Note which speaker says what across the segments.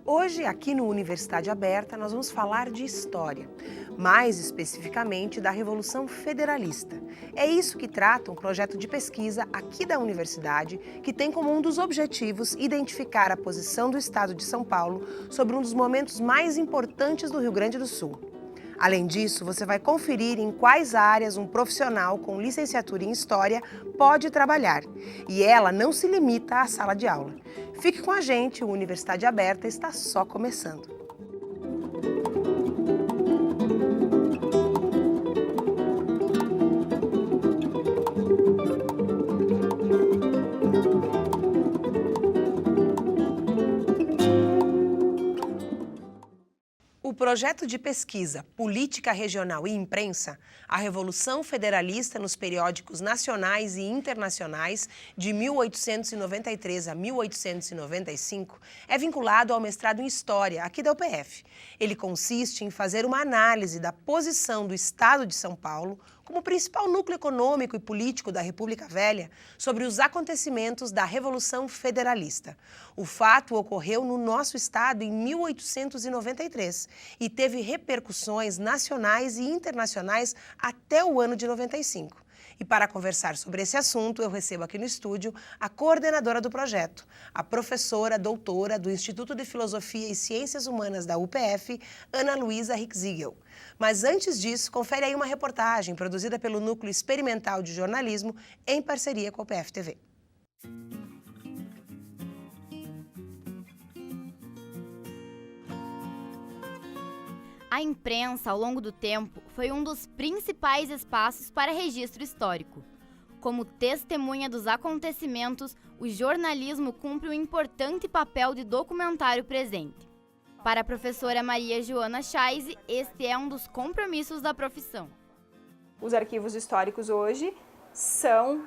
Speaker 1: Hoje, aqui no Universidade Aberta, nós vamos falar de história, mais especificamente da Revolução Federalista. É isso que trata um projeto de pesquisa aqui da universidade, que tem como um dos objetivos identificar a posição do Estado de São Paulo sobre um dos momentos mais importantes do Rio Grande do Sul. Além disso, você vai conferir em quais áreas um profissional com licenciatura em História pode trabalhar. E ela não se limita à sala de aula. Fique com a gente, o Universidade Aberta está só começando. O projeto de pesquisa Política Regional e Imprensa, a Revolução Federalista nos periódicos nacionais e internacionais de 1893 a 1895, é vinculado ao mestrado em História, aqui da UPF. Ele consiste em fazer uma análise da posição do Estado de São Paulo como principal núcleo econômico e político da República Velha sobre os acontecimentos da Revolução Federalista. O fato ocorreu no nosso estado em 1893 e teve repercussões nacionais e internacionais até o ano de 95. E para conversar sobre esse assunto, eu recebo aqui no estúdio a coordenadora do projeto, a professora doutora do Instituto de Filosofia e Ciências Humanas da UPF, Ana Luísa Rickziegel. Mas antes disso, confere aí uma reportagem produzida pelo Núcleo Experimental de Jornalismo em parceria com a UPF TV.
Speaker 2: A imprensa, ao longo do tempo, foi um dos principais espaços para registro histórico. Como testemunha dos acontecimentos, o jornalismo cumpre um importante papel de documentário presente. Para a professora Maria Joana Scheisse, este é um dos compromissos da profissão.
Speaker 3: Os arquivos históricos hoje são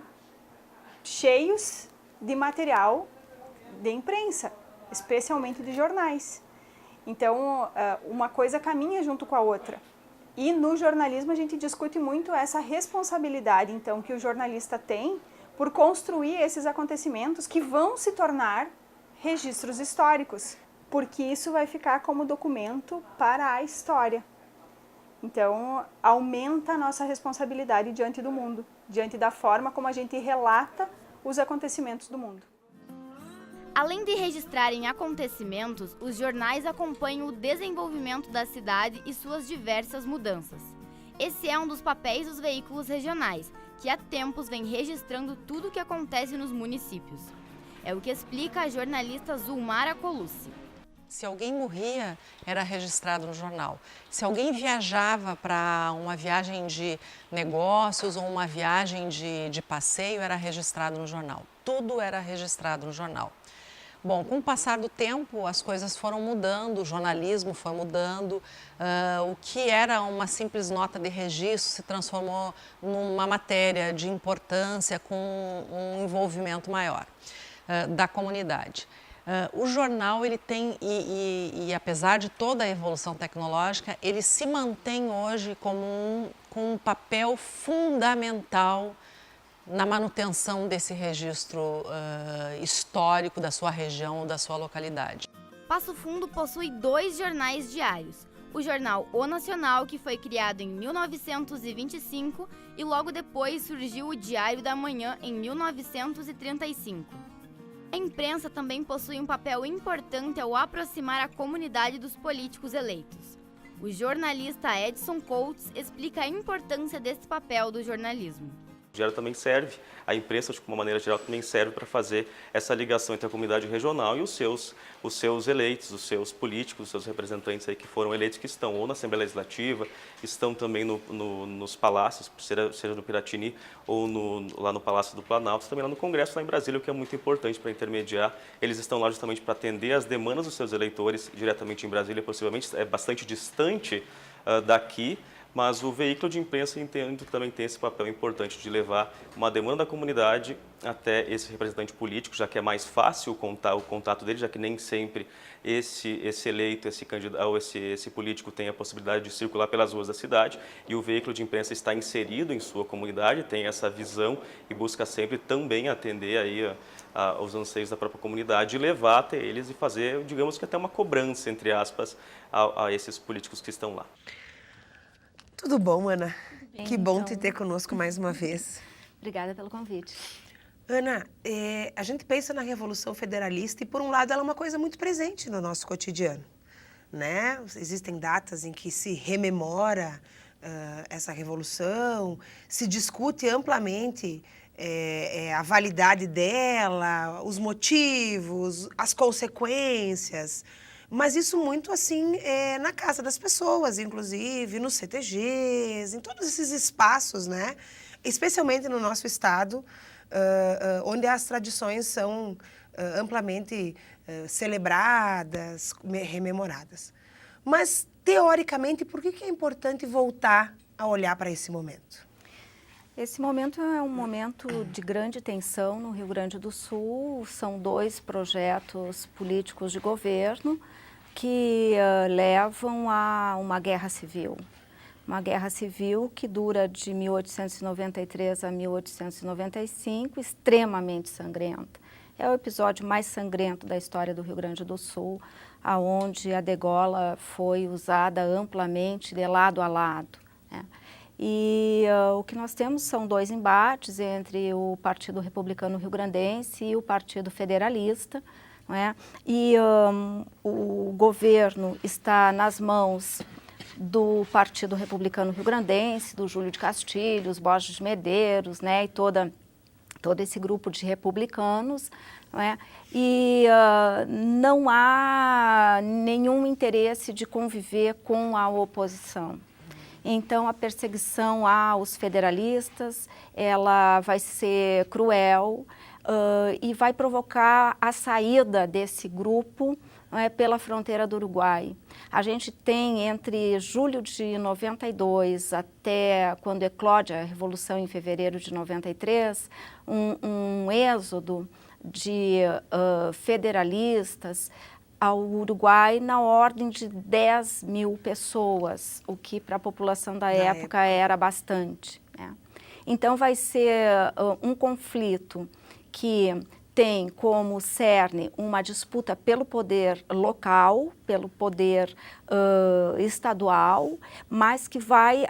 Speaker 3: cheios de material de imprensa, especialmente de jornais. Então, uma coisa caminha junto com a outra. E no jornalismo a gente discute muito essa responsabilidade, então, que o jornalista tem por construir esses acontecimentos que vão se tornar registros históricos, porque isso vai ficar como documento para a história. Então, aumenta a nossa responsabilidade diante do mundo, diante da forma como a gente relata os acontecimentos do mundo.
Speaker 2: Além de registrarem acontecimentos, os jornais acompanham o desenvolvimento da cidade e suas diversas mudanças. Esse é um dos papéis dos veículos regionais, que há tempos vem registrando tudo o que acontece nos municípios. É o que explica a jornalista Zulmara Colucci.
Speaker 4: Se alguém morria, era registrado no jornal. Se alguém viajava para uma viagem de negócios ou uma viagem de passeio, era registrado no jornal. Tudo era registrado no jornal. Bom, com o passar do tempo, as coisas foram mudando, o jornalismo foi mudando, o que era uma simples nota de registro se transformou numa matéria de importância com um envolvimento maior da comunidade. O jornal, ele tem, e apesar de toda a evolução tecnológica, ele se mantém hoje com um papel fundamental na manutenção desse registro histórico da sua região ou da sua localidade.
Speaker 2: Passo Fundo possui 2 jornais diários. O jornal O Nacional, que foi criado em 1925, e logo depois surgiu o Diário da Manhã, em 1935. A imprensa também possui um papel importante ao aproximar a comunidade dos políticos eleitos. O jornalista Edson Coates explica a importância desse papel do jornalismo.
Speaker 5: O diário também serve, a imprensa, de uma maneira geral, também serve para fazer essa ligação entre a comunidade regional e os seus eleitos, os seus políticos, os seus representantes aí que foram eleitos, que estão ou na Assembleia Legislativa, estão também nos palácios, seja no Piratini ou lá no Palácio do Planalto, também lá no Congresso, lá em Brasília, o que é muito importante para intermediar. Eles estão lá justamente para atender as demandas dos seus eleitores diretamente em Brasília, possivelmente é bastante distante daqui, mas o veículo de imprensa, entendo que também tem esse papel importante de levar uma demanda da comunidade até esse representante político, já que é mais fácil o contato dele, já que nem sempre esse eleito, esse candidato ou esse político tem a possibilidade de circular pelas ruas da cidade, e o veículo de imprensa está inserido em sua comunidade, tem essa visão e busca sempre também atender aí os anseios da própria comunidade e levar até eles e fazer, digamos que até uma cobrança, entre aspas, a esses políticos que estão lá.
Speaker 1: Tudo bom, Ana?
Speaker 6: Bem,
Speaker 1: Que bom te
Speaker 6: então.
Speaker 1: ter conosco mais uma vez.
Speaker 6: Obrigada pelo convite.
Speaker 1: Ana, a gente pensa na Revolução Federalista e, por um lado, ela é uma coisa muito presente no nosso cotidiano, né? Existem datas em que se rememora essa revolução, se discute amplamente a validade dela, os motivos, as consequências, mas isso muito assim na casa das pessoas, inclusive nos CTGs, em todos esses espaços, né? Especialmente no nosso estado, onde as tradições são amplamente celebradas, rememoradas. Mas, teoricamente, por que é importante voltar a olhar para esse momento?
Speaker 6: Esse momento é um momento de grande tensão no Rio Grande do Sul. São 2 projetos políticos de governo que levam a uma guerra civil. Uma guerra civil que dura de 1893 a 1895, extremamente sangrenta. É o episódio mais sangrento da história do Rio Grande do Sul, aonde a degola foi usada amplamente de lado a lado, né? E o que nós temos são 2 embates entre o Partido Republicano Rio-Grandense e o Partido Federalista, não é? E o governo está nas mãos do Partido Republicano Rio-Grandense, do Júlio de Castilhos, Borges de Medeiros, né? E todo esse grupo de republicanos, não é? E não há nenhum interesse de conviver com a oposição. Então, a perseguição aos federalistas, ela vai ser cruel e vai provocar a saída desse grupo pela fronteira do Uruguai. A gente tem entre julho de 92 até quando eclode a Revolução em fevereiro de 93, um êxodo de federalistas ao Uruguai na ordem de 10 mil pessoas, o que para a população da época era bastante, né? Então vai ser um conflito que tem como cerne uma disputa pelo poder local, pelo poder estadual, mas que vai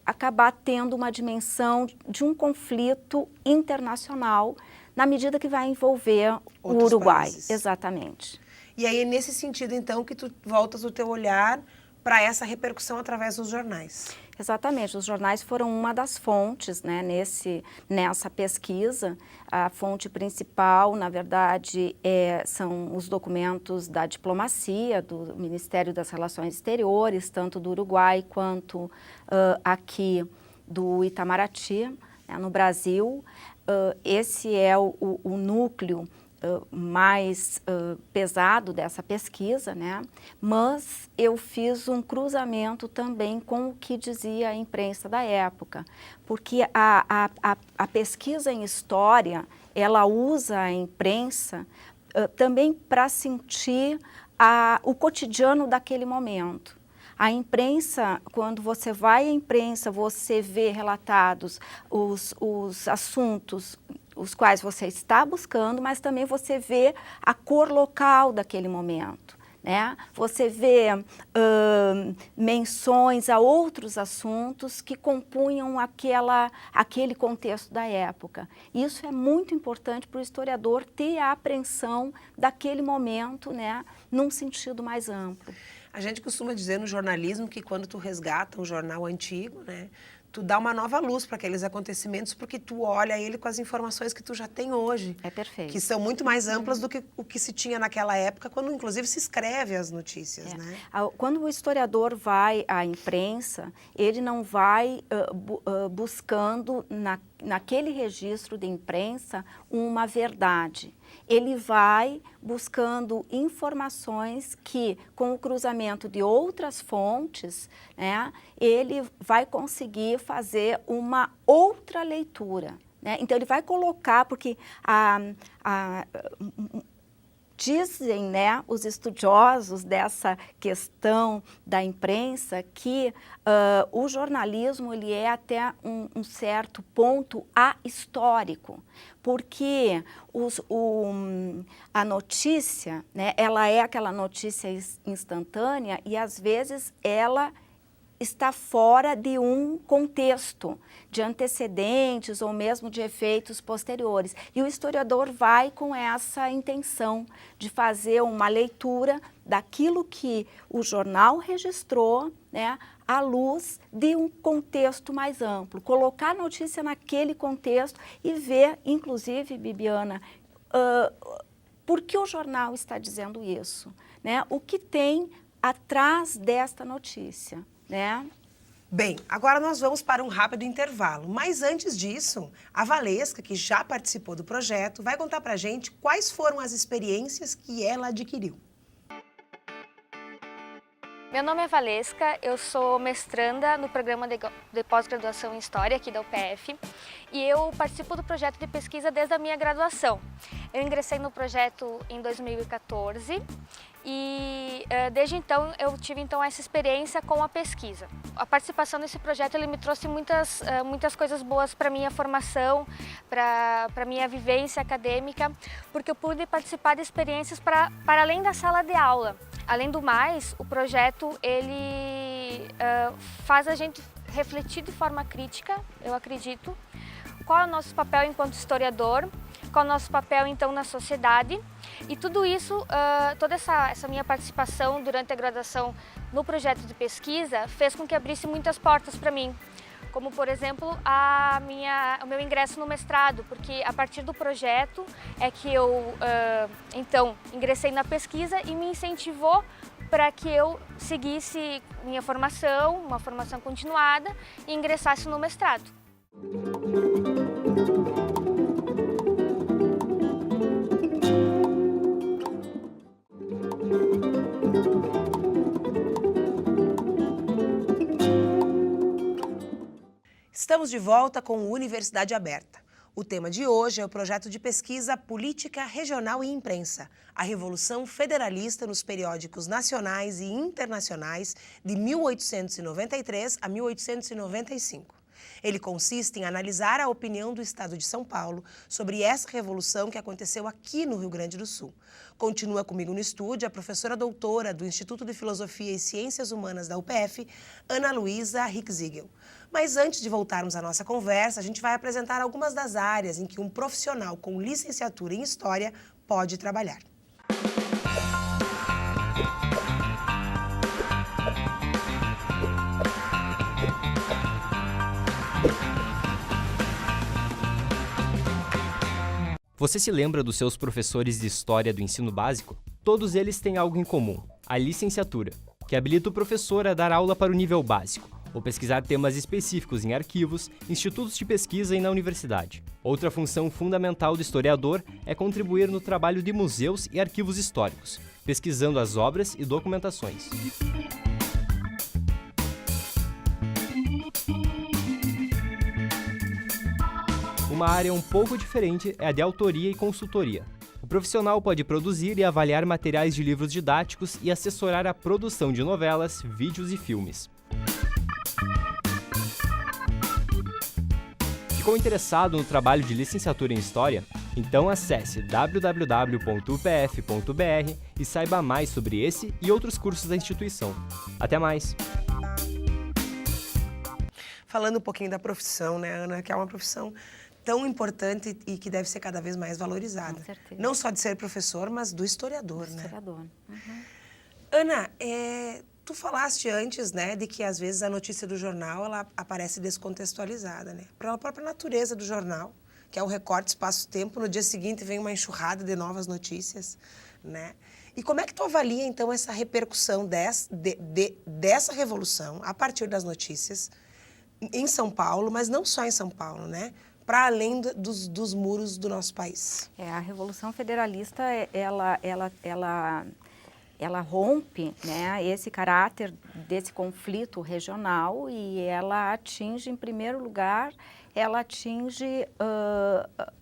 Speaker 6: acabar tendo uma dimensão de um conflito internacional na medida que vai envolver o Uruguai.
Speaker 1: Países.
Speaker 6: Exatamente.
Speaker 1: E aí é nesse sentido, então, que tu voltas o teu olhar para essa repercussão através dos jornais.
Speaker 6: Exatamente, os jornais foram uma das fontes, né, nessa pesquisa. A fonte principal, na verdade, são os documentos da diplomacia, do Ministério das Relações Exteriores, tanto do Uruguai quanto aqui do Itamaraty, né, no Brasil. Esse é o núcleo mais pesado dessa pesquisa, né? Mas eu fiz um cruzamento também com o que dizia a imprensa da época, porque a pesquisa em história, ela usa a imprensa também para sentir o cotidiano daquele momento. A imprensa, quando você vai à imprensa, você vê relatados os assuntos os quais você está buscando, mas também você vê a cor local daquele momento, né? Você vê menções a outros assuntos que compunham aquele contexto da época. Isso é muito importante para o historiador ter a apreensão daquele momento, né, num sentido mais amplo.
Speaker 1: A gente costuma dizer no jornalismo que quando tu resgata um jornal antigo, né, tu dá uma nova luz para aqueles acontecimentos porque tu olha ele com as informações que tu já tem hoje.
Speaker 6: É perfeito.
Speaker 1: Que são muito mais amplas do que o que se tinha naquela época, quando inclusive se escreve as notícias, né?
Speaker 6: Quando o historiador vai à imprensa, ele não vai buscando naquele registro de imprensa uma verdade. Ele vai buscando informações que, com o cruzamento de outras fontes, né, ele vai conseguir fazer uma outra leitura, né? Então, ele vai colocar, porque Dizem, né, os estudiosos dessa questão da imprensa que o jornalismo ele é até um certo ponto ahistórico, porque a notícia, né, ela é aquela notícia instantânea e às vezes ela está fora de um contexto, de antecedentes ou mesmo de efeitos posteriores. E o historiador vai com essa intenção de fazer uma leitura daquilo que o jornal registrou, né, à luz de um contexto mais amplo, colocar a notícia naquele contexto e ver, inclusive, Bibiana, por que o jornal está dizendo isso, né? O que tem atrás desta notícia. Né?
Speaker 1: Bem, agora nós vamos para um rápido intervalo, mas antes disso, a Valesca, que já participou do projeto, vai contar pra gente quais foram as experiências que ela adquiriu.
Speaker 7: Meu nome é Valesca, eu sou mestranda no programa de pós-graduação em História aqui da UPF e eu participo do projeto de pesquisa desde a minha graduação. Eu ingressei no projeto em 2014 e desde então eu tive essa experiência com a pesquisa. A participação nesse projeto ele me trouxe muitas coisas boas para minha formação, para minha vivência acadêmica, porque eu pude participar de experiências para além da sala de aula. Além do mais, o projeto ele faz a gente refletir de forma crítica, eu acredito, qual é o nosso papel enquanto historiador, qual é o nosso papel então na sociedade. E tudo isso, toda essa minha participação durante a graduação no projeto de pesquisa fez com que abrisse muitas portas para mim, como por exemplo o meu ingresso no mestrado, porque a partir do projeto é que eu então ingressei na pesquisa e me incentivou para que eu seguisse minha formação, uma formação continuada e ingressasse no mestrado.
Speaker 1: Estamos de volta com o Universidade Aberta. O tema de hoje é o projeto de pesquisa Política Regional e Imprensa, a Revolução Federalista nos Periódicos Nacionais e Internacionais de 1893 a 1895. Ele consiste em analisar a opinião do Estado de São Paulo sobre essa revolução que aconteceu aqui no Rio Grande do Sul. Continua comigo no estúdio a professora doutora do Instituto de Filosofia e Ciências Humanas da UPF, Ana Luísa Rickziegel. Mas antes de voltarmos à nossa conversa, a gente vai apresentar algumas das áreas em que um profissional com licenciatura em História pode trabalhar.
Speaker 8: Você se lembra dos seus professores de História do ensino básico? Todos eles têm algo em comum, a licenciatura, que habilita o professor a dar aula para o nível básico, ou pesquisar temas específicos em arquivos, institutos de pesquisa e na universidade. Outra função fundamental do historiador é contribuir no trabalho de museus e arquivos históricos, pesquisando as obras e documentações. Uma área um pouco diferente é a de autoria e consultoria. O profissional pode produzir e avaliar materiais de livros didáticos e assessorar a produção de novelas, vídeos e filmes. Ficou interessado no trabalho de licenciatura em História? Então acesse www.upf.br e saiba mais sobre esse e outros cursos da instituição. Até mais!
Speaker 1: Falando um pouquinho da profissão, né, Ana, que é uma profissão tão importante e que deve ser cada vez mais valorizada.
Speaker 6: Com certeza.
Speaker 1: Não só de ser professor, mas do historiador, né?
Speaker 6: Historiador. Uhum.
Speaker 1: Ana, tu falaste antes, né, de que às vezes a notícia do jornal ela aparece descontextualizada, né? Pela própria natureza do jornal, que é o recorte espaço-tempo, no dia seguinte vem uma enxurrada de novas notícias, né? E como é que tu avalia, então, essa repercussão dessa revolução a partir das notícias em São Paulo, mas não só em São Paulo, né? Para além dos muros do nosso país?
Speaker 6: A Revolução Federalista, ela rompe, né, esse caráter desse conflito regional e ela atinge, em primeiro lugar, ela atinge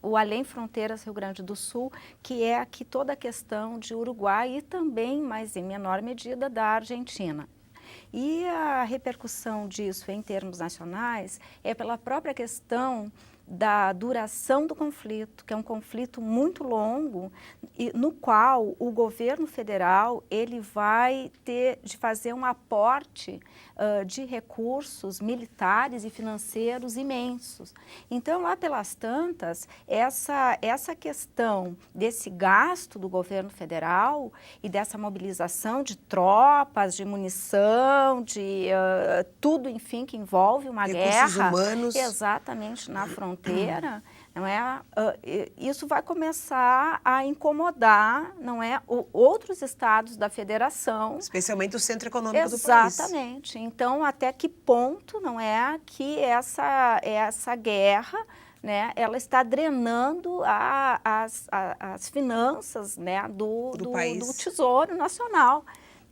Speaker 6: o Além Fronteiras Rio Grande do Sul, que é aqui toda a questão de Uruguai e também, mas em menor medida, da Argentina. E a repercussão disso em termos nacionais é pela própria questão da duração do conflito, que é um conflito muito longo, e no qual o governo federal ele vai ter de fazer um aporte de recursos militares e financeiros imensos. Então, lá pelas tantas, essa questão desse gasto do governo federal e dessa mobilização de tropas, de munição, de tudo, enfim, que envolve uma
Speaker 1: Recursos
Speaker 6: guerra,
Speaker 1: humanos.
Speaker 6: exatamente na fronteira, não é? Isso vai começar a incomodar, não é, outros estados da federação.
Speaker 1: Especialmente o centro econômico do país.
Speaker 6: Exatamente. Então, até que ponto, não é, que essa guerra, né, ela está drenando as finanças, né, do Tesouro Nacional.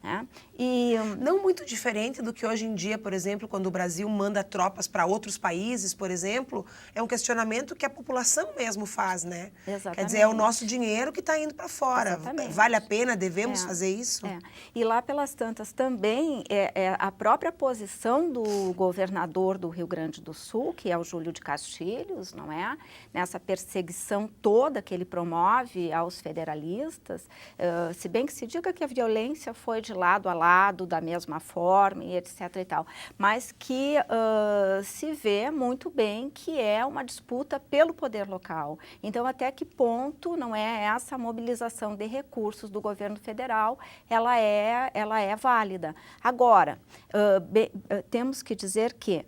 Speaker 6: Né? E
Speaker 1: não muito diferente do que hoje em dia, por exemplo, quando o Brasil manda tropas para outros países, por exemplo, é um questionamento que a população mesmo faz, né?
Speaker 6: Exatamente.
Speaker 1: Quer dizer, é o nosso dinheiro que está indo para fora.
Speaker 6: Exatamente.
Speaker 1: Vale a pena? Devemos fazer isso?
Speaker 6: E lá pelas tantas também, a própria posição do governador do Rio Grande do Sul, que é o Júlio de Castilhos, não é? Nessa perseguição toda que ele promove aos federalistas, se bem que se diga que a violência foi de lado a lado, da mesma forma, e etc. e tal, mas que se vê muito bem que é uma disputa pelo poder local. Então, até que ponto não é essa mobilização de recursos do governo federal, ela é válida. Agora, temos que dizer que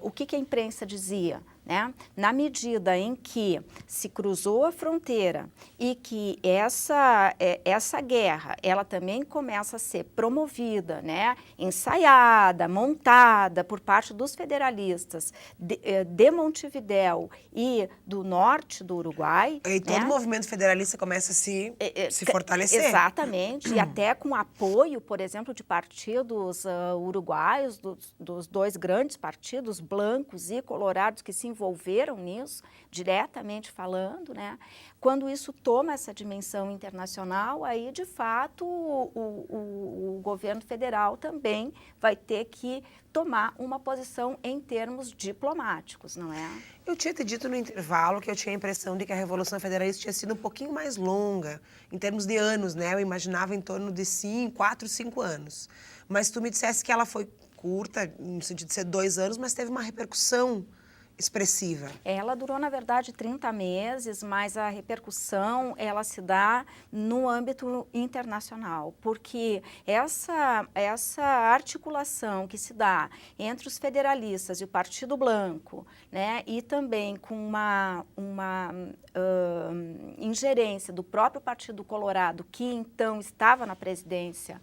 Speaker 6: o que a imprensa dizia? Né? Na medida em que se cruzou a fronteira e que essa guerra ela também começa a ser promovida, né? Ensaiada, montada por parte dos federalistas de Montevidéu e do norte do Uruguai.
Speaker 1: E todo
Speaker 6: né?
Speaker 1: o movimento federalista começa a se fortalecer.
Speaker 6: Exatamente, e até com apoio, por exemplo, de partidos uruguaios, dos dois grandes partidos, blancos e colorados, que se envolveram nisso, diretamente falando, né? Quando isso toma essa dimensão internacional, aí, de fato, o governo federal também vai ter que tomar uma posição em termos diplomáticos, não é?
Speaker 1: Eu tinha te dito no intervalo que eu tinha a impressão de que a Revolução Federalista tinha sido um pouquinho mais longa, em termos de anos, né? Eu imaginava em torno de 4, 5 anos. Mas tu me disseste que ela foi curta, no sentido de ser 2 anos, mas teve uma repercussão expressiva. Ela
Speaker 6: durou, na verdade, 30 meses, mas a repercussão, ela se dá no âmbito internacional, porque essa articulação que se dá entre os federalistas e o Partido Blanco, né, e também com uma ingerência do próprio Partido Colorado, que então estava na presidência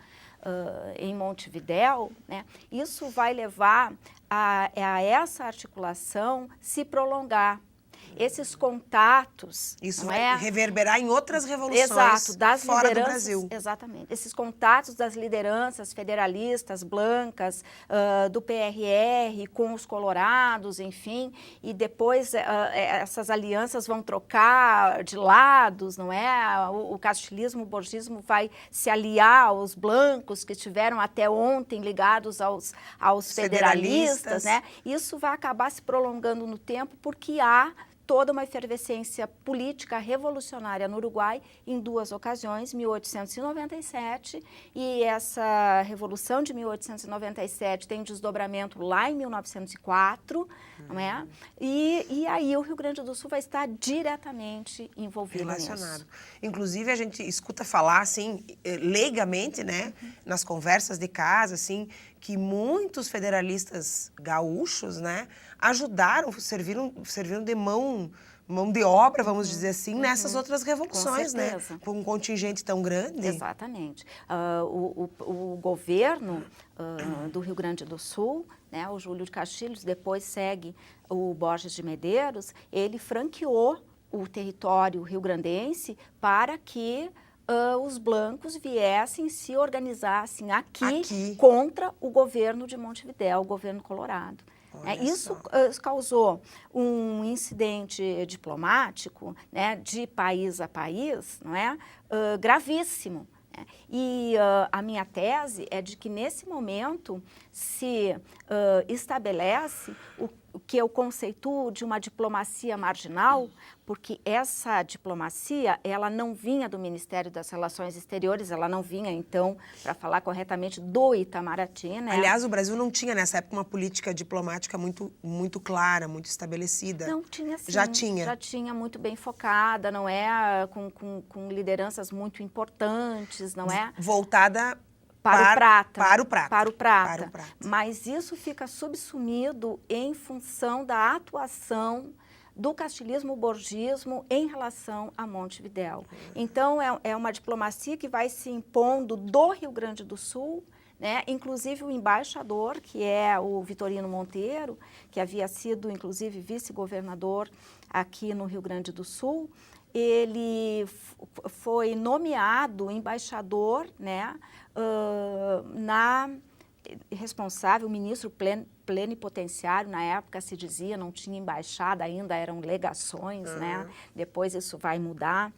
Speaker 6: em Montevidéu, né, isso vai levar a essa articulação se prolongar. Esses contatos...
Speaker 1: Isso vai reverberar em outras revoluções fora do Brasil.
Speaker 6: Exatamente. Esses contatos das lideranças federalistas, blancas, do PRR, com os colorados, enfim, e depois essas alianças vão trocar de lados, não é? O castilismo, o borgismo vai se aliar aos blancos, que estiveram até ontem ligados aos federalistas, né? Isso vai acabar se prolongando no tempo, porque há toda uma efervescência política revolucionária no Uruguai em 2 ocasiões, 1897, e essa Revolução de 1897 tem desdobramento lá em 1904, não é? E aí o Rio Grande do Sul vai estar diretamente envolvido
Speaker 1: relacionado.
Speaker 6: Nisso.
Speaker 1: Inclusive, a gente escuta falar, assim, leigamente, né, nas conversas de casa, assim, que muitos federalistas gaúchos, né, ajudaram, serviram de mão de obra, vamos dizer assim, nessas outras revoluções, né? Com um contingente tão grande.
Speaker 6: Exatamente. O governo do Rio Grande do Sul, né, o Júlio de Castilhos, depois segue o Borges de Medeiros, ele franqueou o território rio-grandense para que os blancos viessem, se organizassem aqui contra o governo de Montevidéu, o governo colorado. Isso causou um incidente diplomático, né, de país a país, não é, gravíssimo. E a minha tese é de que nesse momento se estabelece o que eu conceituo de uma diplomacia marginal, porque essa diplomacia, ela não vinha do Ministério das Relações Exteriores, ela não vinha, então, para falar corretamente, do Itamaraty, né?
Speaker 1: Aliás, o Brasil não tinha nessa época uma política diplomática muito clara, muito estabelecida.
Speaker 6: Não tinha, sim.
Speaker 1: Já tinha.
Speaker 6: Já tinha, muito bem focada, não é? Com lideranças muito importantes, não é?
Speaker 1: Voltada
Speaker 6: para o prata.
Speaker 1: Para o prata.
Speaker 6: Para o prata.
Speaker 1: Para o prata.
Speaker 6: Mas isso fica subsumido em função da atuação do castilhismo-borgismo em relação a Montevidéu. Então, é uma diplomacia que vai se impondo do Rio Grande do Sul, né? Inclusive o embaixador, que é o Vitorino Monteiro, que havia sido, inclusive, vice-governador aqui no Rio Grande do Sul, ele foi nomeado embaixador, né, responsável, o ministro plenipotenciário, na época se dizia, não tinha embaixada ainda, eram legações, né? Depois isso vai mudar.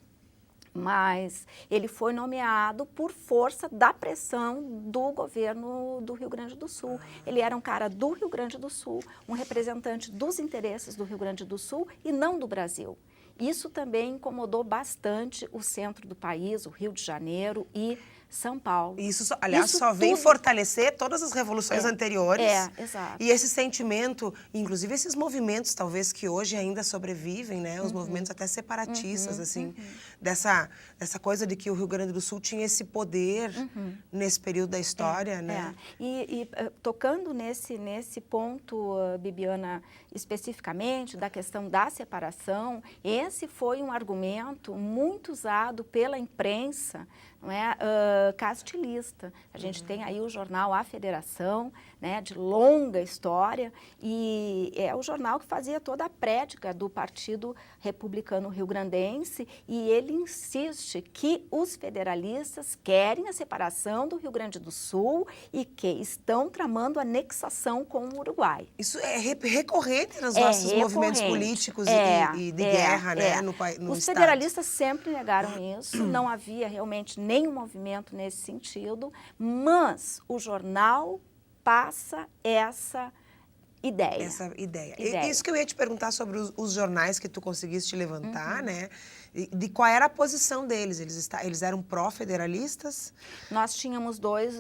Speaker 6: Mas ele foi nomeado por força da pressão do governo do Rio Grande do Sul. Ele era um cara do Rio Grande do Sul, um representante dos interesses do Rio Grande do Sul e não do Brasil. Isso também incomodou bastante o centro do país, o Rio de Janeiro e São Paulo.
Speaker 1: Isso, aliás, só vem fortalecer todas as revoluções anteriores.
Speaker 6: Exato.
Speaker 1: E esse sentimento, inclusive esses movimentos, talvez, que hoje ainda sobrevivem, né? Os movimentos até separatistas, assim, dessa coisa de que o Rio Grande do Sul tinha esse poder nesse período da história, né?
Speaker 6: E tocando nesse ponto, Bibiana, especificamente, da questão da separação, esse foi um argumento muito usado pela imprensa, não é, castilhista. A gente tem aí o jornal A Federação, né, de longa história, e é o jornal que fazia toda a prédica do Partido Republicano Rio-Grandense, e ele insiste que os federalistas querem a separação do Rio Grande do Sul e que estão tramando anexação com o Uruguai.
Speaker 1: Isso é recorrente nos nossos movimentos políticos e de guerra, né, no
Speaker 6: Os
Speaker 1: Estado.
Speaker 6: federalistas sempre negaram isso, não havia realmente nenhum movimento nesse sentido, mas o jornal passa essa ideia.
Speaker 1: Isso que eu ia te perguntar sobre os jornais que tu conseguiste levantar, né? De qual era a posição deles? Eles eram pró-federalistas?
Speaker 6: Nós tínhamos dois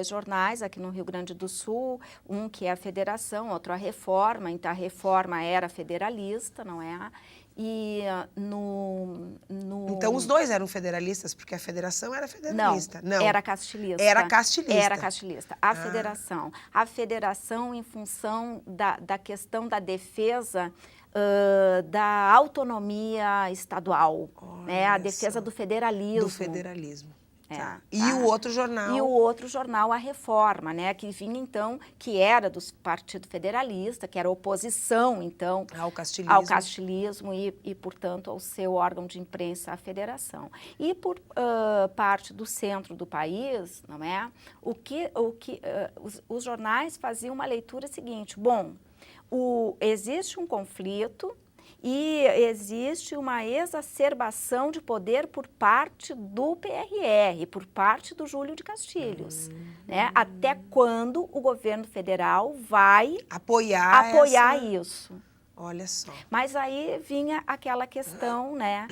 Speaker 6: jornais aqui no Rio Grande do Sul, um que é a Federação, outro a Reforma. Então a Reforma era federalista, não é? E
Speaker 1: Então os dois eram federalistas, porque a Federação era federalista.
Speaker 6: Não, era castilhista.
Speaker 1: Era castilhista.
Speaker 6: Era castilista. A Federação. A Federação em função da questão da defesa da autonomia estadual, né? A defesa do federalismo.
Speaker 1: Do federalismo. Tá. E
Speaker 6: Tá.
Speaker 1: o outro jornal?
Speaker 6: E o outro jornal, a Reforma, né? Que vinha, então, que era do Partido Federalista, que era oposição, então,
Speaker 1: ao castilhismo
Speaker 6: e, portanto, ao seu órgão de imprensa, a Federação. E por parte do centro do país, não é? Os jornais faziam uma leitura seguinte: bom, existe um conflito e existe uma exacerbação de poder por parte do PRR, por parte do Júlio de Castilhos, né? Até quando o governo federal vai apoiar isso?
Speaker 1: Olha só.
Speaker 6: Mas aí vinha aquela questão, né,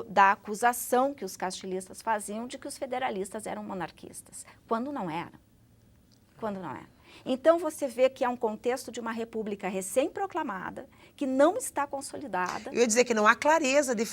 Speaker 6: da acusação que os castilhistas faziam de que os federalistas eram monarquistas, quando não era. Então, você vê que é um contexto de uma república recém-proclamada, que não está consolidada.
Speaker 1: Eu ia dizer que não há clareza de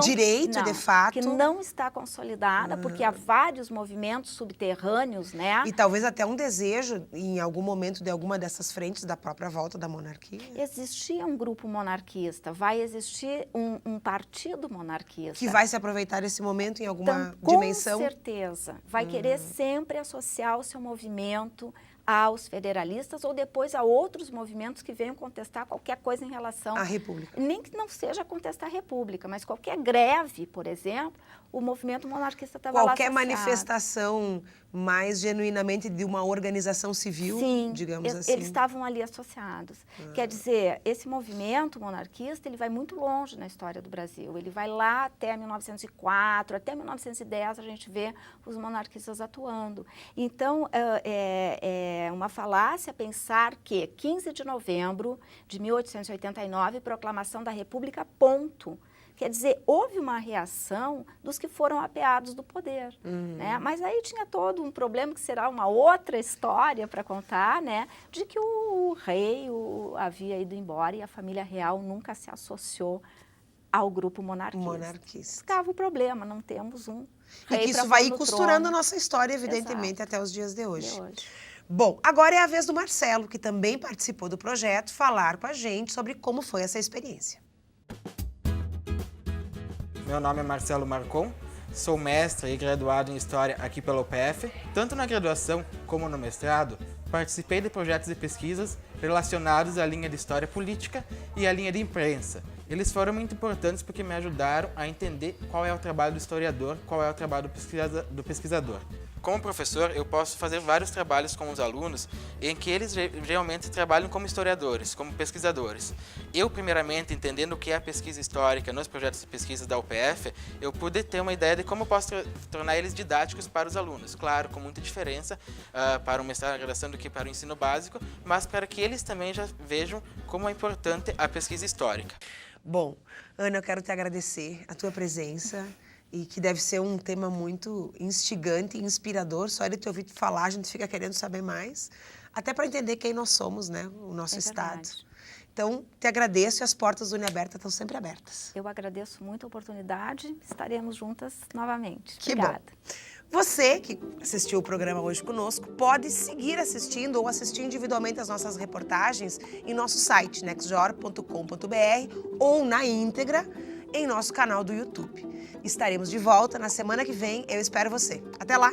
Speaker 1: direito, de fato.
Speaker 6: Que não está consolidada, porque há vários movimentos subterrâneos, né?
Speaker 1: E talvez até um desejo, em algum momento, de alguma dessas frentes, da própria volta da monarquia.
Speaker 6: Existia um grupo monarquista, vai existir um partido monarquista.
Speaker 1: Que vai se aproveitar desse momento em alguma dimensão?
Speaker 6: Com certeza. Vai querer sempre associar o seu movimento aos federalistas ou depois a outros movimentos que venham contestar qualquer coisa em relação...
Speaker 1: A República.
Speaker 6: Nem que não seja contestar a República, mas qualquer greve, por exemplo, o movimento monarquista estava lá
Speaker 1: Qualquer
Speaker 6: associado.
Speaker 1: manifestação mais genuinamente de uma organização civil,
Speaker 6: Sim,
Speaker 1: digamos assim.
Speaker 6: eles estavam ali associados. Quer dizer, esse movimento monarquista, ele vai muito longe na história do Brasil. Ele vai lá até 1904, até 1910 a gente vê os monarquistas atuando. Então, é uma falácia pensar que 15 de novembro de 1889, proclamação da República, ponto. Quer dizer, houve uma reação dos que foram apeados do poder, né? Mas aí tinha todo um problema que será uma outra história para contar, né? De que o rei havia ido embora e a família real nunca se associou ao grupo monarquista. Ficava o problema, não temos um
Speaker 1: E
Speaker 6: rei
Speaker 1: que isso
Speaker 6: pra
Speaker 1: vai
Speaker 6: pôr
Speaker 1: ir
Speaker 6: no
Speaker 1: costurando
Speaker 6: trono.
Speaker 1: a nossa história, evidentemente,
Speaker 6: Exato.
Speaker 1: até os dias de hoje.
Speaker 6: De hoje.
Speaker 1: Bom, agora é a vez do Marcelo, que também participou do projeto, falar com a gente sobre como foi essa experiência.
Speaker 9: Meu nome é Marcelo Marcon, sou mestre e graduado em História aqui pela UPF. Tanto na graduação como no mestrado, participei de projetos e pesquisas relacionados à linha de História Política e à linha de Imprensa. Eles foram muito importantes porque me ajudaram a entender qual é o trabalho do historiador, qual é o trabalho do pesquisador. Como professor, eu posso fazer vários trabalhos com os alunos em que eles geralmente trabalham como historiadores, como pesquisadores. Eu, primeiramente, entendendo o que é a pesquisa histórica nos projetos de pesquisa da UPF, eu pude ter uma ideia de como eu posso tornar eles didáticos para os alunos. Claro, com muita diferença para o mestrado e graduação do que para o ensino básico, mas para que eles também já vejam como é importante a pesquisa histórica.
Speaker 1: Bom, Ana, eu quero te agradecer a tua presença e que deve ser um tema muito instigante e inspirador. Só de te ouvir falar, a gente fica querendo saber mais, até para entender quem nós somos, né? O nosso estado.
Speaker 6: Verdade.
Speaker 1: Então, te agradeço e as portas do Uniaberta estão sempre abertas.
Speaker 6: Eu agradeço muito a oportunidade, estaremos juntas novamente.
Speaker 1: Que
Speaker 6: Obrigada.
Speaker 1: bom. Você que assistiu o programa hoje conosco pode seguir assistindo ou assistir individualmente as nossas reportagens em nosso site, nextjor.com.br, ou na íntegra em nosso canal do YouTube. Estaremos de volta na semana que vem. Eu espero você. Até lá!